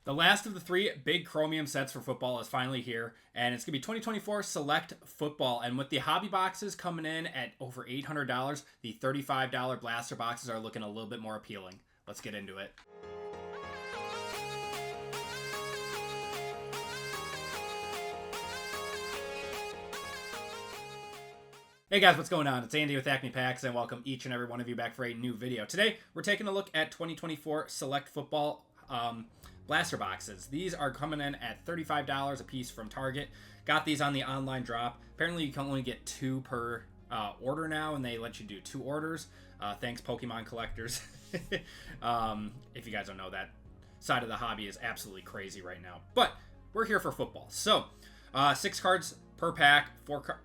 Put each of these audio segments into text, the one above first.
The last of the 3 big Chromium sets for football is finally here, and it's going to be 2024 Select Football. And with the hobby boxes coming in at over $800, the $35 blaster boxes are looking a little bit more appealing. Let's get into it. Hey guys, what's going on? It's Andy with Acme Packs, and welcome each and every one of you back for a new video. Today, we're taking a look at 2024 Select Football blaster boxes. These are coming in at $35 a piece from Target. Got these on the online drop. Apparently, you can only get 2 per order now, and they let you do 2 orders. Thanks, Pokemon collectors. If you guys don't know, that side of the hobby is absolutely crazy right now. But we're here for football. So, 6 cards per pack, 4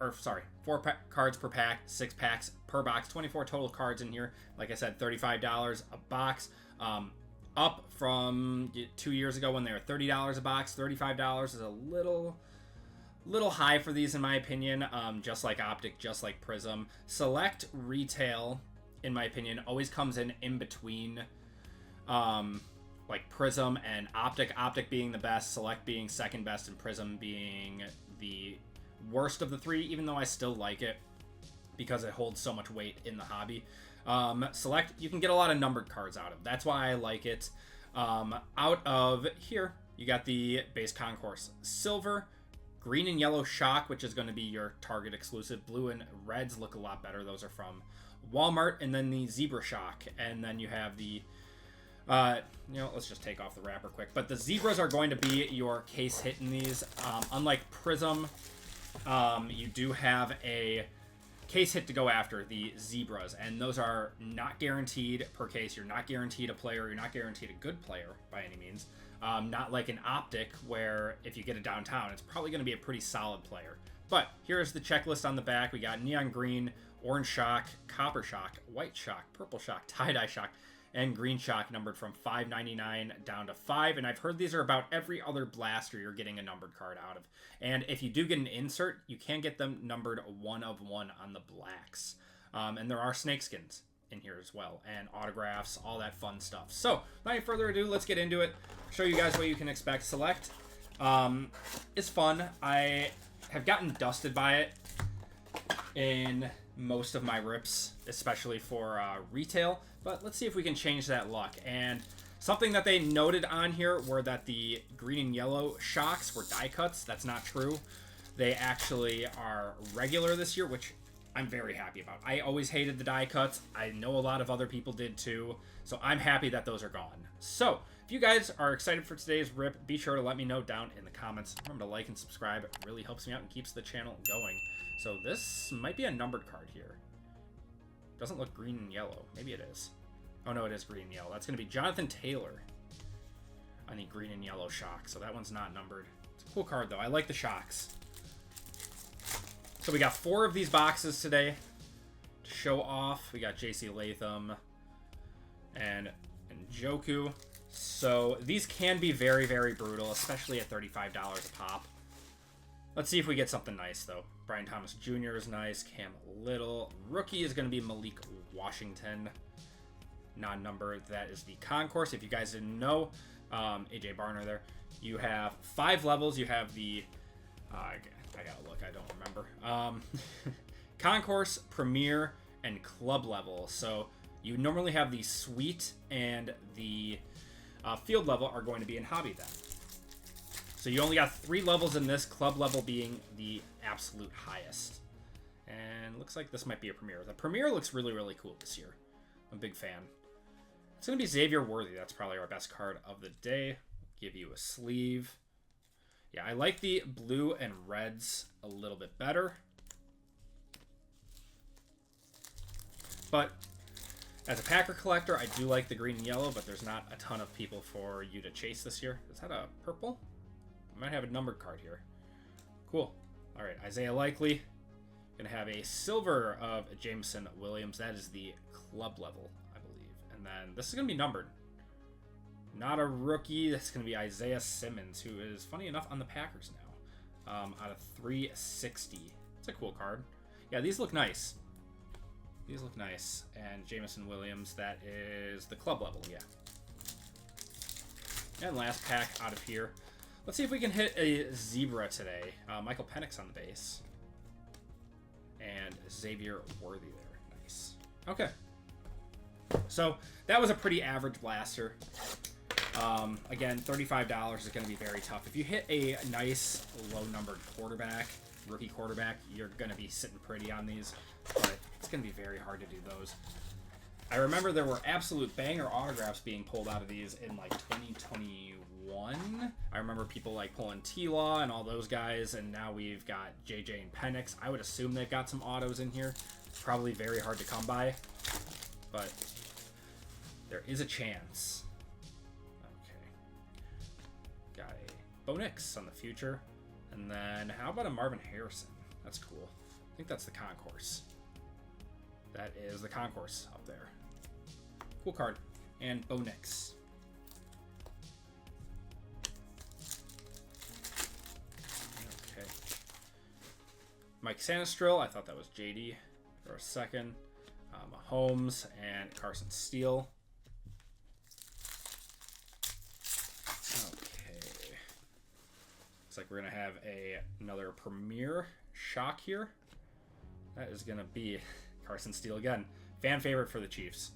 cards per pack, 6 packs per box, 24 total cards in here. Like I said, $35 a box. Up from 2 years ago when they were $30 a box. $35 is a little high for these in my opinion. Just like Optic, just like Prism. Select retail, in my opinion, always comes in between like Prism and Optic. Optic being the best, Select being second best, and Prism being the worst of the 3, even though I still like it because it holds so much weight in the hobby. Select, you can get a lot of numbered cards out of. That's why I like it. Out of here, you got the base concourse silver, green and yellow shock, which is going to be your Target exclusive. Blue and reds look a lot better. Those are from Walmart. And then the zebra shock. And then you have the let's just take off the wrapper quick. But the zebras are going to be your case hit in these. Unlike Prism, you do have a case hit to go after, the zebras, and those are not guaranteed per case. You're not guaranteed a player. You're not guaranteed a good player by any means. Not like an Optic where if you get it downtown, it's probably going to be a pretty solid player. But here's the checklist on the back. We got neon green, orange shock, copper shock, white shock, purple shock, tie-dye shock, and green shock, numbered from $5.99 down to $5. And I've heard these are about every other blaster you're getting a numbered card out of. And if you do get an insert, you can get them numbered 1 of 1 on the blacks. And there are snakeskins in here as well, and autographs, all that fun stuff. So, without any further ado, let's get into it. Show you guys what you can expect. Select is fun. I have gotten dusted by it in most of my rips, especially for retail. But let's see if we can change that luck. And something that they noted on here were that the green and yellow shocks were die cuts. That's not true. They actually are regular this year, which I'm very happy about. I always hated the die cuts. I know a lot of other people did too. So I'm happy that those are gone. So if you guys are excited for today's rip, be sure to let me know down in the comments. Remember to like and subscribe. It really helps me out and keeps the channel going. So this might be a numbered card here. Doesn't look green and yellow. Maybe it is. Oh no, it is green and yellow. That's going to be Jonathan Taylor on the green and yellow shock. So that one's not numbered. It's a cool card though. I like the shocks. So we got 4 of these boxes today to show off. We got JC Latham and Njoku. So these can be very, very brutal, especially at $35 a pop. Let's see if we get something nice, though. Brian Thomas Jr. is nice. Cam Little. Rookie is going to be Malik Washington. Non-number. That is the concourse. If you guys didn't know, AJ Barner there. You have 5 levels. You have the... I gotta look. I don't remember. Concourse, Premier, and Club level. So you normally have the Suite and the Field level are going to be in Hobby then. So you only got 3 levels in this, Club level being the absolute highest. And looks like this might be a Premier. The Premier looks really, really cool this year. I'm a big fan. It's going to be Xavier Worthy. That's probably our best card of the day. Give you a sleeve. Yeah, I like the blue and reds a little bit better. But as a Packer collector, I do like the green and yellow, but there's not a ton of people for you to chase this year. Is that a purple? I might have a numbered card here. Cool. All right, Isaiah Likely. Going to have a silver of Jameson Williams. That is the club level, I believe. And then this is going to be numbered. Not a rookie. That's going to be Isaiah Simmons, who is, funny enough, on the Packers now. Out of 360. It's a cool card. Yeah, these look nice. These look nice. And Jameson Williams, that is the club level, yeah. And last pack out of here. Let's see if we can hit a zebra today. Michael Penix on the base. And Xavier Worthy there. Nice. Okay. So that was a pretty average blaster. Again, $35 is going to be very tough. If you hit a nice low-numbered quarterback, rookie quarterback, you're going to be sitting pretty on these. But it's going to be very hard to do those. I remember there were absolute banger autographs being pulled out of these in like 2021. I remember people like pulling T-Law and all those guys, and now we've got JJ and Penix. I would assume they've got some autos in here. Probably very hard to come by, but there is a chance. Okay. Got a Bo Nix on the future. And then how about a Marvin Harrison? That's cool. I think that's the concourse. That is the concourse up there. Cool card. And Bo Nix. Okay. Mike Sanistril. I thought that was JD for a second. Mahomes and Carson Steele. Okay. Looks like we're going to have another Premier Shock here. That is going to be Carson Steele again. Fan favorite for the Chiefs.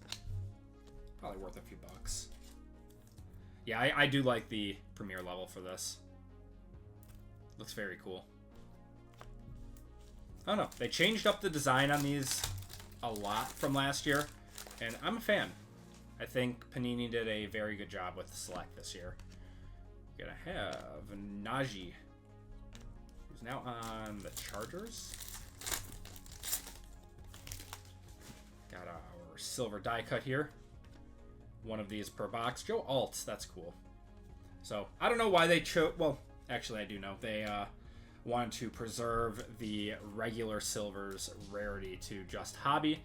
Probably worth a few bucks. Yeah, I do like the Premier level for this. Looks very cool. I don't know. They changed up the design on these a lot from last year, and I'm a fan. I think Panini did a very good job with the select this year. We're going to have Najee, who's now on the Chargers. Got our silver die cut here. One of these per box. Joe Alt, that's cool. So, I don't know why they chose... Well, actually, I do know. They wanted to preserve the regular silver's rarity to just hobby.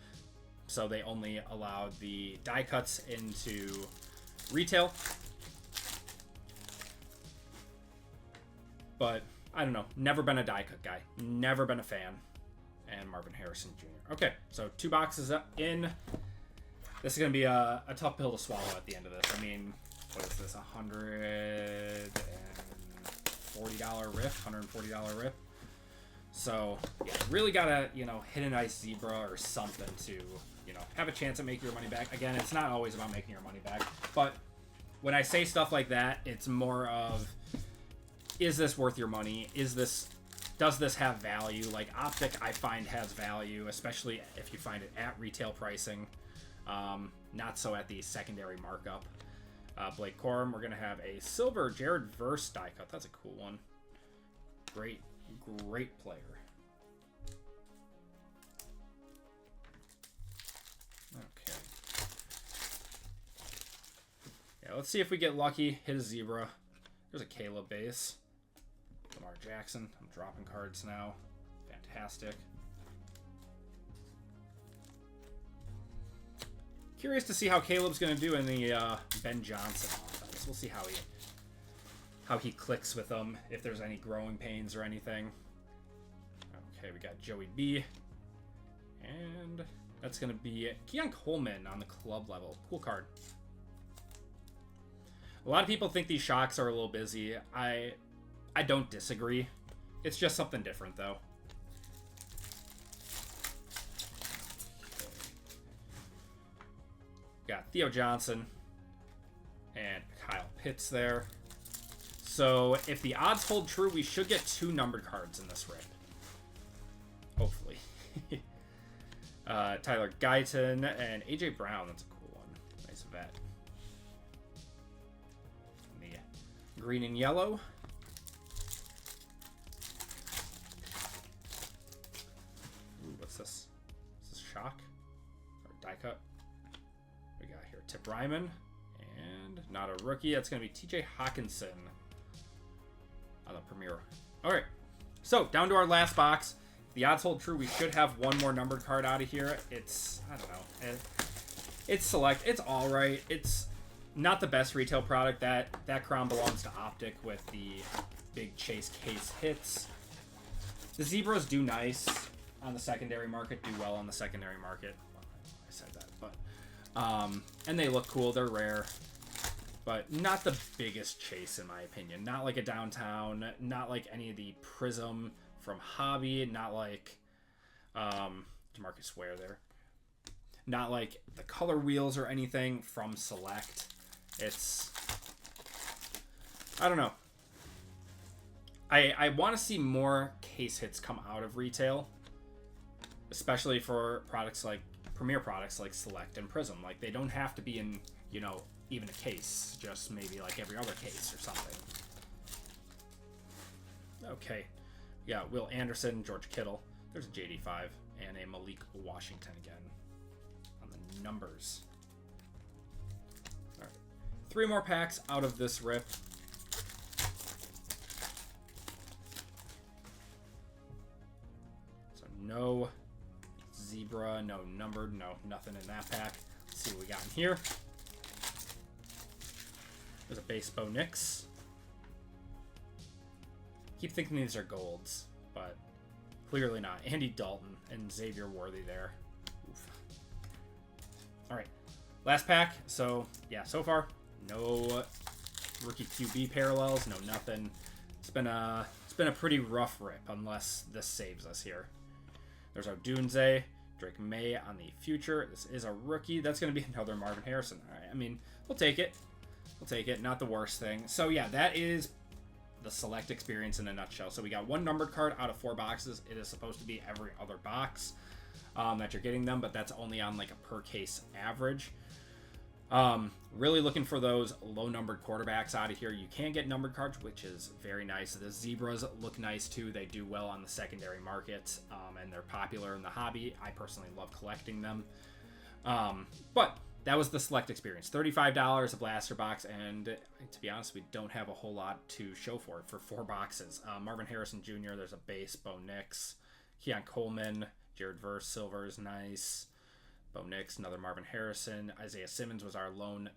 So, they only allowed the die cuts into retail. But, I don't know. Never been a die cut guy. Never been a fan. And Marvin Harrison Jr. Okay, so 2 boxes up in. This is going to be a tough pill to swallow at the end of this. I mean, what is this? $140 rip? $140 rip? So, yeah, really got to, hit a nice zebra or something to, have a chance at making your money back. Again, it's not always about making your money back. But when I say stuff like that, it's more of, is this worth your money? Does this have value? Like Optic, I find has value, especially if you find it at retail pricing. Not so at the secondary markup. Blake Corum, we're going to have a silver Jared Verse die cut. That's a cool one. Great player. Okay. Yeah, let's see if we get lucky. Hit a zebra. There's a Caleb base. Lamar Jackson. I'm dropping cards now. Fantastic. Curious to see how Caleb's going to do in the Ben Johnson offense. We'll see how he clicks with them, if there's any growing pains or anything. Okay, we got Joey B. And that's going to be Keon Coleman on the club level. Cool card. A lot of people think these shocks are a little busy. I don't disagree. It's just something different, though. Got Theo Johnson and Kyle Pitts there. So if the odds hold true, we should get 2 numbered cards in this rip. Hopefully. Tyler Guyton and AJ Brown. That's a cool one. Nice vet. And the green and yellow. Ooh, what's this? Is this shock? Or die cut? We got here Tip Ryman, and not a rookie. That's going to be TJ Hawkinson on the Premier. All right, so down to our last box. If the odds hold true, we should have one more numbered card out of here. It's, I don't know, it's select. It's all right. It's not the best retail product. That crown belongs to Optic with the big chase case hits. The Zebras do nice on the secondary market, do well on the secondary market. Well, I said that, but and they look cool. They're rare. but not the biggest chase in my opinion. Not like a Downtown, not like any of the Prism from Hobby, not like DeMarcus Ware there. Not like the color wheels or anything from Select. It's, I don't know. I want to see more case hits come out of retail, especially for products like premier products like Select and Prism. Like, they don't have to be in, you know, even a case, just maybe like every other case or something. Okay, yeah, Will Anderson, George Kittle. There's a JD5 and a Malik Washington again on the numbers. All right, 3 more packs out of this rip. So no zebra, no numbered, no nothing in that pack. Let's see what we got in here. There's a base Bo Nix. Keep thinking these are golds, but clearly not. Andy Dalton and Xavier Worthy there. Oof. All right, last pack. So yeah, so far no rookie QB parallels, no nothing. It's been a pretty rough rip unless this saves us here. There's our Dunze, Drake May on the future. This is a rookie. That's going to be another Marvin Harrison. All right, I mean, we'll take it. We'll take it. Not the worst thing. So yeah, that is the Select experience in a nutshell. So we got 1 numbered card out of 4 boxes. It is supposed to be every other box that you're getting them, but that's only on like a per case average. Really looking for those low numbered quarterbacks out of here. You can get numbered cards, which is very nice. The zebras look nice too. They do well on the secondary market, and they're popular in the hobby. I personally love collecting them. But that was the Select experience. $35 a blaster box, and to be honest, we don't have a whole lot to show for it for 4 boxes. Marvin Harrison Jr., there's a base, Bo Nix, Keon Coleman, Jared Verse, Silver is nice, Bo Nix, another Marvin Harrison, Isaiah Simmons was our lone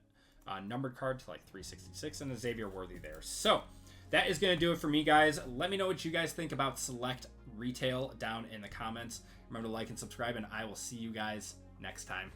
numbered card to like 366, and a Xavier Worthy there. So that is going to do it for me, guys. Let me know what you guys think about Select retail down in the comments. Remember to like and subscribe, and I will see you guys next time.